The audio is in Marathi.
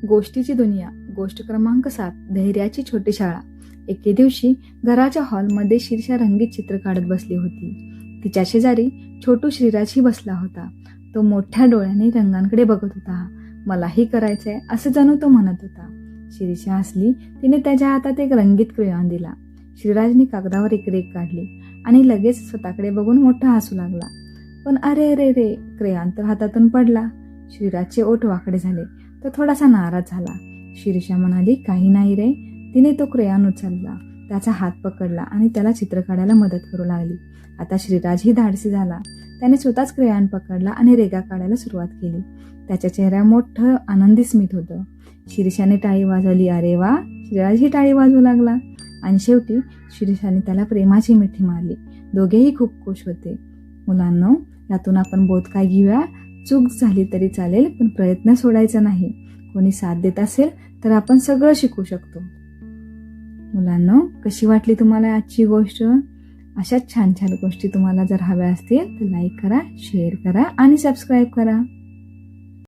गोष्टीची दुनिया. गोष्ट क्रमांक 7. धैर्याची छोटी शाळा. एके दिवशी घराच्या हॉलमध्ये शीर्षा रंगीत चित्र काढत बसली होती. तिच्या शेजारी छोटू श्रीराजही बसला होता. तो मोठ्या डोळ्यांनी रंगांकडे बघत होता. मलाही करायचंय असं जणू तो म्हणत होता. शिरीषा हसली. तिने त्याच्या हातात एक रंगीत क्रेयॉन दिला. श्रीराजने कागदावर एक रेघ काढली आणि लगेच स्वतःकडे बघून मोठा हसू लागला. पण अरे रे रे, क्रेयॉन तर हातातून पडला. श्रीराजचे ओठ वाकडे झाले. तो थोडासा नाराज झाला. शिरीषा म्हणाली, काही नाही रे. तिने तो क्रेयॉन उचलला, त्याचा हात पकडला आणि त्याला चित्र काढायला मदत करू लागली. आता श्रीराजही धाडसी झाला. त्याने स्वतःच क्रेयॉन पकडला आणि रेगा काढायला सुरुवात केली. त्याच्या चेहऱ्यावर मोठं आनंदी स्मित होतं. शिरीषाने टाळी वाजवली. अरे वा, श्रीराजही टाळी वाजवू लागला. आणि शेवटी शिरीषाने त्याला प्रेमाची मिठी मारली. दोघेही खूप खुश होते. मुलांनो, यातून आपण बोध काय घेऊया? चूक झाली तरी चालेल, पण प्रयत्न सोडायचा नाही. कोणी साथ देत असेल तर आपण सगळं शिकू शकतो. मुलांनो, कशी वाटली तुम्हाला आजची गोष्ट? अशाच छान छान गोष्टी तुम्हाला जर हव्या असतील तर लाईक करा, शेअर करा आणि सबस्क्राईब करा.